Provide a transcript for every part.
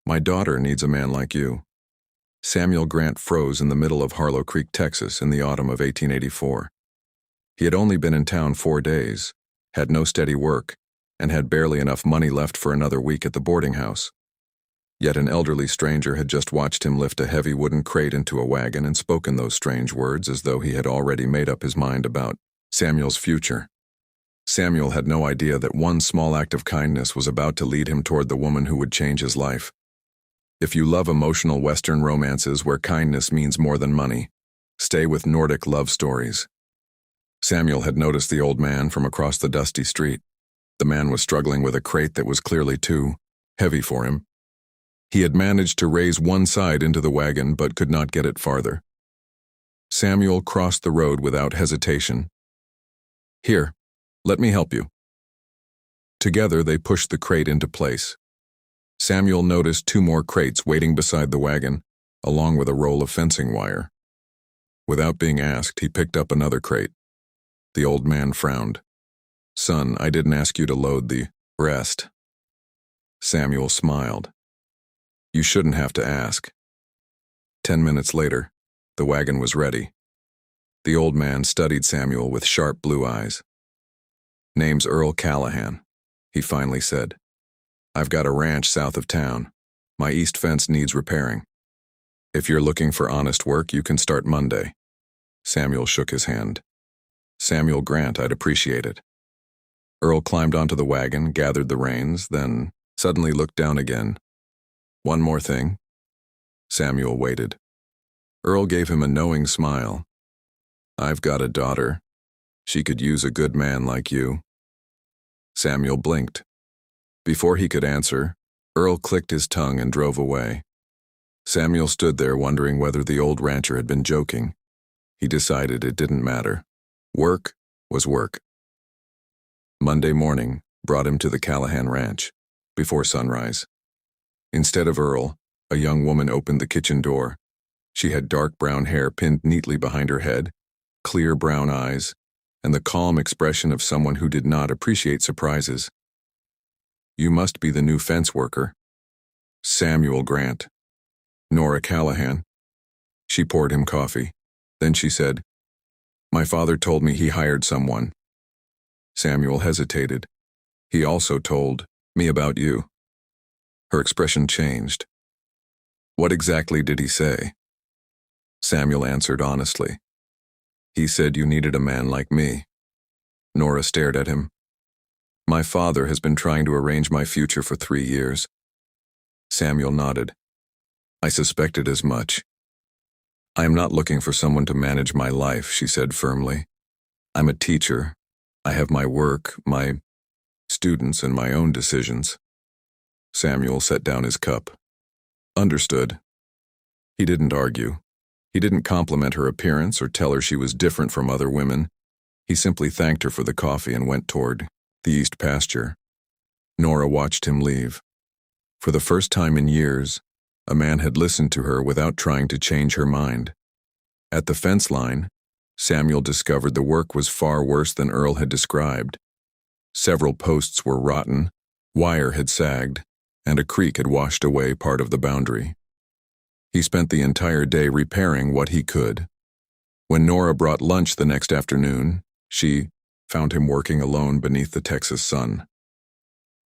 My daughter needs a man like you." Samuel Grant froze in the middle of Harlow Creek, Texas, in the autumn of 1884. He had only been in town 4 days, had no steady work, and had barely enough money left for another week at the boarding house. Yet an elderly stranger had just watched him lift a heavy wooden crate into a wagon and spoken those strange words as though he had already made up his mind about Samuel's future. Samuel had no idea that one small act of kindness was about to lead him toward the woman who would change his life. If you love emotional Western romances where kindness means more than money, stay with Nordic love stories. Samuel had noticed the old man from across the dusty street. The man was struggling with a crate that was clearly too heavy for him. He had managed to raise one side into the wagon but could not get it farther. Samuel crossed the road without hesitation. "Here, let me help you." Together they pushed the crate into place. Samuel noticed 2 more crates waiting beside the wagon, along with a roll of fencing wire. Without being asked, he picked up another crate. The old man frowned. "Son, I didn't ask you to load the rest." Samuel smiled. "You shouldn't have to ask." 10 minutes later, the wagon was ready. The old man studied Samuel with sharp blue eyes. "Name's Earl Callahan," he finally said. "I've got a ranch south of town. My east fence needs repairing. If you're looking for honest work, you can start Monday." Samuel shook his hand. "Samuel Grant, I'd appreciate it." Earl climbed onto the wagon, gathered the reins, then suddenly looked down again. "One more thing." Samuel waited. Earl gave him a knowing smile. "I've got a daughter. She could use a good man like you." Samuel blinked. Before he could answer, Earl clicked his tongue and drove away. Samuel stood there wondering whether the old rancher had been joking. He decided it didn't matter. Work was work. Monday morning brought him to the Callahan ranch, before sunrise. Instead of Earl, a young woman opened the kitchen door. She had dark brown hair pinned neatly behind her head, clear brown eyes, and the calm expression of someone who did not appreciate surprises. "You must be the new fence worker." "Samuel Grant." "Nora Callahan." She poured him coffee. Then she said, "My father told me he hired someone." Samuel hesitated. "He also told me about you." Her expression changed. "What exactly did he say?" Samuel answered honestly. "He said you needed a man like me." Nora stared at him. "My father has been trying to arrange my future for 3 years." Samuel nodded. "I suspected as much." "I am not looking for someone to manage my life," she said firmly. "I'm a teacher. I have my work, my students, and my own decisions." Samuel set down his cup. "Understood." He didn't argue. He didn't compliment her appearance or tell her she was different from other women. He simply thanked her for the coffee and went toward the east pasture. Nora watched him leave. For the first time in years, a man had listened to her without trying to change her mind. At the fence line, Samuel discovered the work was far worse than Earl had described. Several posts were rotten, wire had sagged, and a creek had washed away part of the boundary. He spent the entire day repairing what he could. When Nora brought lunch the next afternoon, she found him working alone beneath the Texas sun.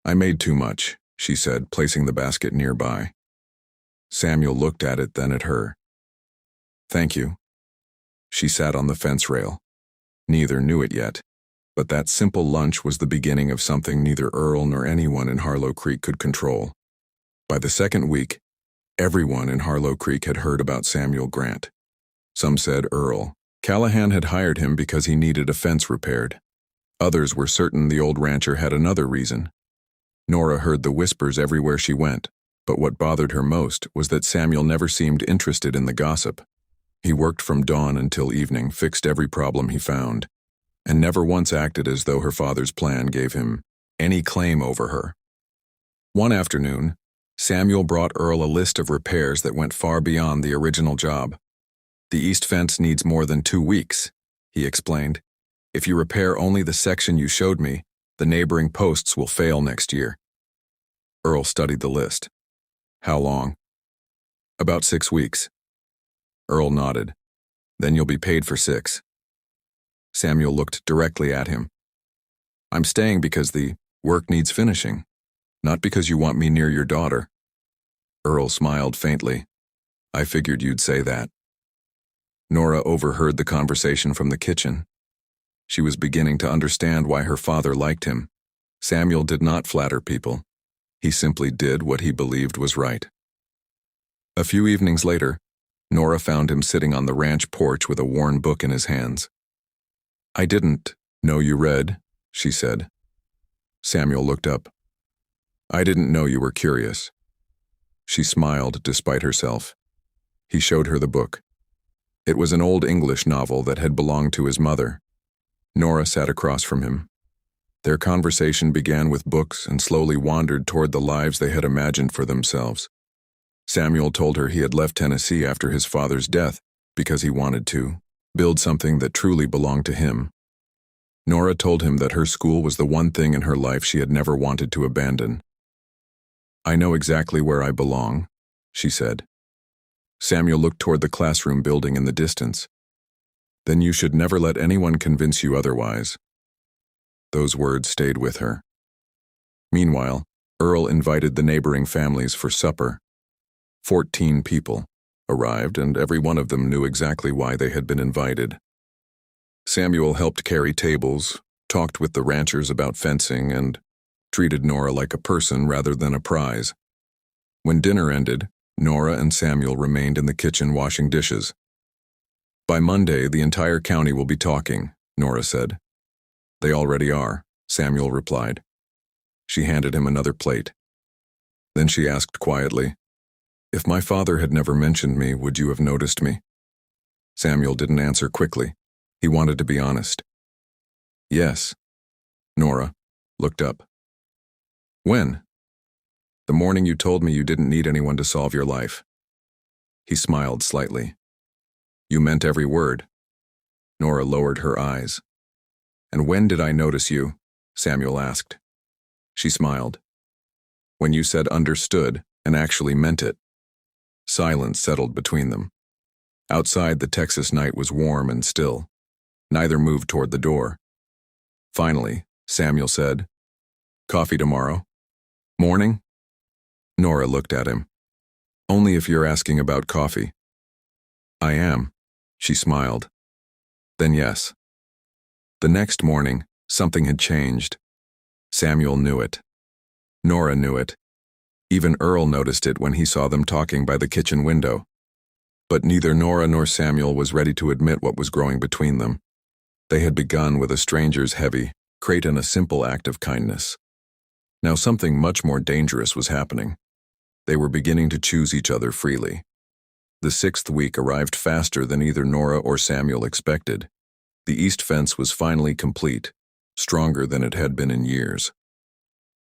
"I made too much," she said, placing the basket nearby. Samuel looked at it, then at her. "Thank you." She sat on the fence rail. Neither knew it yet, but that simple lunch was the beginning of something neither Earl nor anyone in Harlow Creek could control. By the second week, everyone in Harlow Creek had heard about Samuel Grant. Some said Earl Callahan had hired him because he needed a fence repaired. Others were certain the old rancher had another reason. Nora heard the whispers everywhere she went, but what bothered her most was that Samuel never seemed interested in the gossip. He worked from dawn until evening, fixed every problem he found, and never once acted as though her father's plan gave him any claim over her. One afternoon, Samuel brought Earl a list of repairs that went far beyond the original job. "The east fence needs more than 2 weeks," he explained. "If you repair only the section you showed me, the neighboring posts will fail next year." Earl studied the list. How long? About 6 weeks. Earl nodded. Then you'll be paid for 6. Samuel looked directly at him. I'm staying because the work needs finishing, not because you want me near your daughter. Earl smiled faintly. I figured you'd say that. Nora overheard the conversation from the kitchen. She was beginning to understand why her father liked him. Samuel did not flatter people. He simply did what he believed was right. A few evenings later, Nora found him sitting on the ranch porch with a worn book in his hands. I didn't know you read, she said. Samuel looked up. I didn't know you were curious. She smiled despite herself. He showed her the book. It was an old English novel that had belonged to his mother. Nora sat across from him. Their conversation began with books and slowly wandered toward the lives they had imagined for themselves. Samuel told her he had left Tennessee after his father's death because he wanted to build something that truly belonged to him. Nora told him that her school was the one thing in her life she had never wanted to abandon. I know exactly where I belong, she said. Samuel looked toward the classroom building in the distance. Then you should never let anyone convince you otherwise. Those words stayed with her. Meanwhile, Earl invited the neighboring families for supper. 14 people arrived, and every one of them knew exactly why they had been invited. Samuel helped carry tables, talked with the ranchers about fencing, and treated Nora like a person rather than a prize. When dinner ended, Nora and Samuel remained in the kitchen washing dishes. By Monday, the entire county will be talking, Nora said. They already are, Samuel replied. She handed him another plate. Then she asked quietly, If my father had never mentioned me, would you have noticed me? Samuel didn't answer quickly. He wanted to be honest. Yes. Nora looked up. When? The morning you told me you didn't need anyone to solve your life. He smiled slightly. You meant every word. Nora lowered her eyes. And when did I notice you? Samuel asked. She smiled. When you said understood and actually meant it. Silence settled between them. Outside, the Texas night was warm and still. Neither moved toward the door. Finally, Samuel said, Coffee tomorrow? Morning? Nora looked at him. Only if you're asking about coffee. I am, she smiled. Then yes. The next morning, something had changed. Samuel knew it. Nora knew it. Even Earl noticed it when he saw them talking by the kitchen window. But neither Nora nor Samuel was ready to admit what was growing between them. They had begun with a stranger's heavy crate and a simple act of kindness. Now something much more dangerous was happening. They were beginning to choose each other freely. The 6th week arrived faster than either Nora or Samuel expected. The east fence was finally complete, stronger than it had been in years.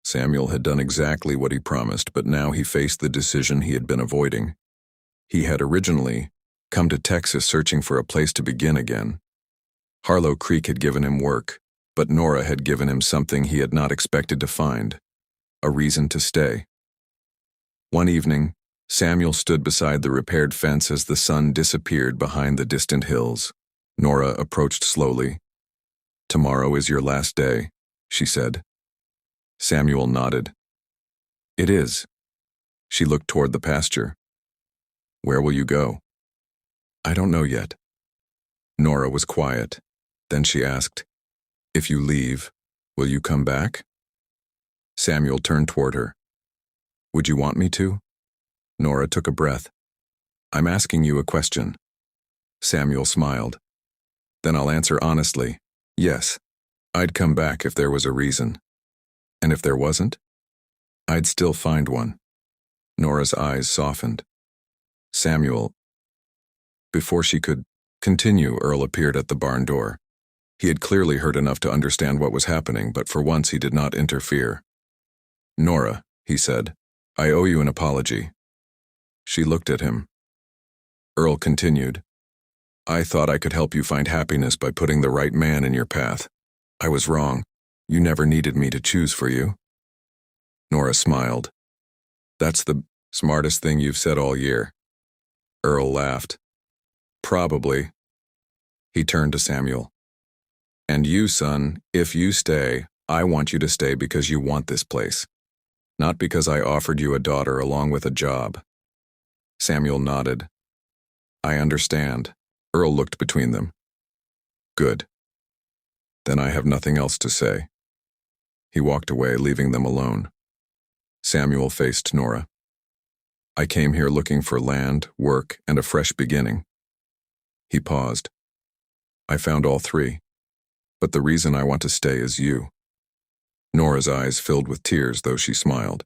Samuel had done exactly what he promised, but now he faced the decision he had been avoiding. He had originally come to Texas searching for a place to begin again. Harlow Creek had given him work, but Nora had given him something he had not expected to find, a reason to stay. One evening, Samuel stood beside the repaired fence as the sun disappeared behind the distant hills. Nora approached slowly. Tomorrow is your last day, she said. Samuel nodded. It is. She looked toward the pasture. Where will you go? I don't know yet. Nora was quiet. Then she asked, If you leave, will you come back? Samuel turned toward her. Would you want me to? Nora took a breath. I'm asking you a question. Samuel smiled. Then I'll answer honestly. Yes, I'd come back if there was a reason. And if there wasn't, I'd still find one. Nora's eyes softened. Samuel. Before she could continue, Earl appeared at the barn door. He had clearly heard enough to understand what was happening, but for once he did not interfere. Nora, he said, I owe you an apology. She looked at him. Earl continued. I thought I could help you find happiness by putting the right man in your path. I was wrong. You never needed me to choose for you. Nora smiled. That's the Smartest thing you've said all year. Earl laughed. Probably. He turned to Samuel. And you, son, if you stay, I want you to stay because you want this place. Not because I offered you a daughter along with a job. Samuel nodded. I understand. Earl looked between them. Good. Then I have nothing else to say. He walked away, leaving them alone. Samuel faced Nora. I came here looking for land, work, and a fresh beginning. He paused. I found all three. But the reason I want to stay is you. Nora's eyes filled with tears, though she smiled.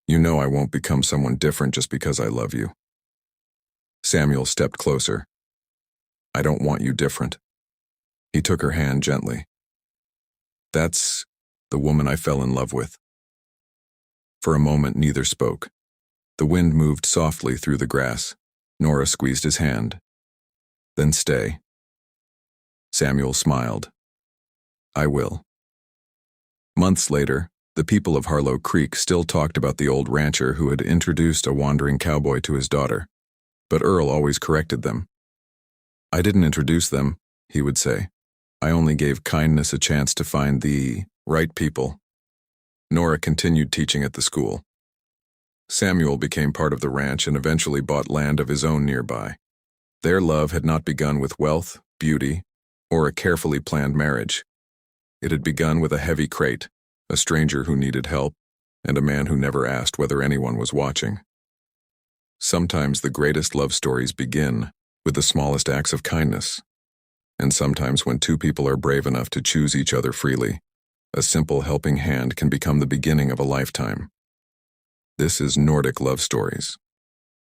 You know I won't become someone different just because I love you. Samuel stepped closer. I don't want you different. He took her hand gently. That's the woman I fell in love with. For a moment, neither spoke. The wind moved softly through the grass. Nora squeezed his hand. Then stay. Samuel smiled. I will. Months later, the people of Harlow Creek still talked about the old rancher who had introduced a wandering cowboy to his daughter. But Earl always corrected them. I didn't introduce them, he would say. I only gave kindness a chance to find the right people. Nora continued teaching at the school. Samuel became part of the ranch and eventually bought land of his own nearby. Their love had not begun with wealth, beauty, or a carefully planned marriage. It had begun with a heavy crate, a stranger who needed help, and a man who never asked whether anyone was watching. Sometimes the greatest love stories begin with the smallest acts of kindness. And sometimes when two people are brave enough to choose each other freely, a simple helping hand can become the beginning of a lifetime. This is Nordic Love Stories.